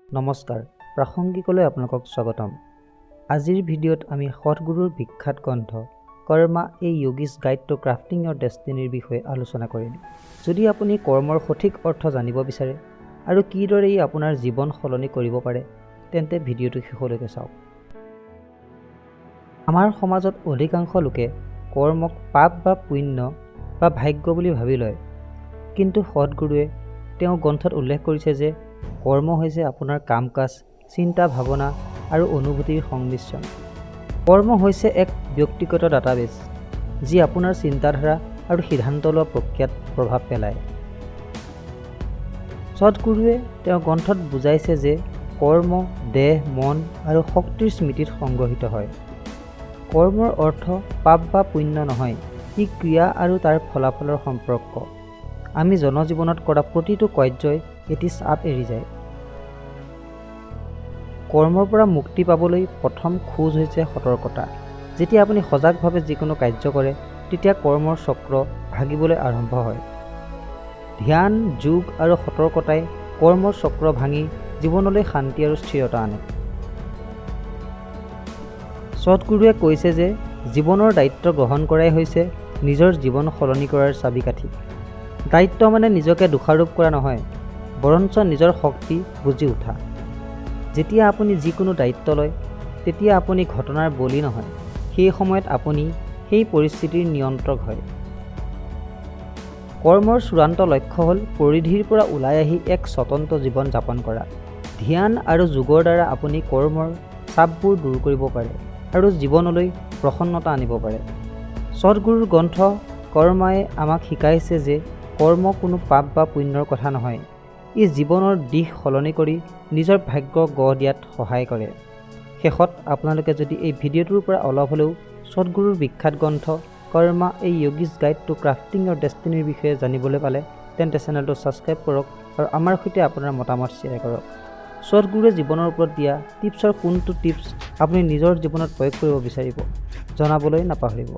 নমস্কাৰ, প্ৰাসংগিকলৈ আপোনালোকক স্বাগতম। আজিৰ ভিডিঅ'ত আমি সদগুৰুৰ বিখ্যাত গ্ৰন্থ কৰ্মা এ য়োগিছ গাইড টু ক্ৰাফটিং ইয়ৰ ডেষ্টিনিৰ বিষয়ে আলোচনা কৰিম। যদি আপুনি কৰ্মৰ সঠিক অৰ্থ জানিব বিচাৰে আৰু কিদৰে ই আপোনাৰ জীৱন সলনি কৰিব পাৰে, তেন্তে ভিডিঅ'টো শেষলৈকে চাওক। আমাৰ সমাজত অধিকাংশ লোকে কৰ্মক পাপ বা পুণ্য বা ভাগ্য বুলি ভাবি লয়, কিন্তু সদগুৰুৱে তেওঁ গ্ৰন্থত উল্লেখ কৰিছে যে কৰ্ম হৈছে আপোনাৰ কাম-কাজ, চিন্তা ভাৱনা আৰু অনুভূতিৰ সংমিশ্ৰণ। কৰ্ম হৈছে এক ব্যক্তিগত ডাটাবেছ যি আপোনাৰ চিন্তাধাৰা আৰু সিদ্ধান্ত লোৱা প্ৰক্ৰিয়াত প্ৰভাৱ পেলায়। সদগুৰুৱে তেওঁৰ গ্ৰন্থত বুজাইছে যে কৰ্ম দেহ, মন আৰু শক্তিৰ স্মৃতিত সংগ্ৰহিত হয়। কৰ্মৰ অৰ্থ পাপ বা পুণ্য নহয়, ই ক্ৰিয়া আৰু তাৰ ফলাফলৰ সম্পৰ্ক। আমি জনজীৱনত কৰা প্ৰতিটো কাৰ্যই এটি চাপ এৰি যায়। কৰ্মৰ পৰা মুক্তি পাবলৈ প্ৰথম খোজ হৈছে সতৰ্কতা। যেতিয়া আপুনি সজাগভাৱে যিকোনো কাৰ্য কৰে, তেতিয়া কৰ্মৰ চক্ৰ ভাগিবলৈ আৰম্ভ হয়। ধ্যান, যোগ আৰু সতৰ্কতাই কৰ্মৰ চক্ৰ ভাঙি জীৱনলৈ শান্তি আৰু স্থিৰতা আনে। সদগুৰুৱে কৈছে যে জীৱনৰ দায়িত্ব গ্ৰহণ কৰাই হৈছে নিজৰ জীৱন সলনি কৰাৰ চাবিকাঠি। দায়িত্ব মানে নিজকে দোষাৰোপ কৰা নহয়, বৰঞ্চ নিজৰ শক্তি বুজি উঠা। যেতিয়া আপুনি যিকোনো দায়িত্ব লয়, তেতিয়া আপুনি ঘটনাৰ বলি নহয়, সেই সময়ত আপুনি সেই পৰিস্থিতিৰ নিয়ন্ত্ৰক হয়। কৰ্মৰ চূড়ান্ত লক্ষ্য হ'ল পৰিধিৰ পৰা ওলাই আহি এক স্বতন্ত্ৰ জীৱন যাপন কৰা। ধ্যান আৰু যোগৰ দ্বাৰা আপুনি কৰ্মৰ চাপবোৰ দূৰ কৰিব পাৰে আৰু জীৱনলৈ প্ৰসন্নতা আনিব পাৰে। সদগুৰুৰ গ্ৰন্থ কৰ্মাই আমাক শিকাইছে যে কৰ্ম কোনো পাপ বা পুণ্যৰ কথা নহয়, ই জীৱনৰ দিশ সলনি কৰি নিজৰ ভাগ্য গঢ় দিয়াত সহায় কৰে। শেষত আপোনালোকে যদি এই ভিডিঅ'টোৰ পৰা অলপ হ'লেও সদগুৰুৰ বিখ্যাত গ্ৰন্থ কৰ্মা এ য়োগিছ গাইড টু ক্ৰাফটিং ইয়ৰ ডেষ্টিনিৰ বিষয়ে জানিবলৈ পালে, তেন্তে চেনেলটো ছাবস্ক্ৰাইব কৰক আৰু আমাৰ সৈতে আপোনাৰ মতামত শ্বেয়াৰ কৰক। সদগুৰুৱে জীৱনৰ ওপৰত দিয়া টিপছৰ কোনটো টিপছ আপুনি নিজৰ জীৱনত প্ৰয়োগ কৰিব বিচাৰিব, জনাবলৈ নাপাহৰিব।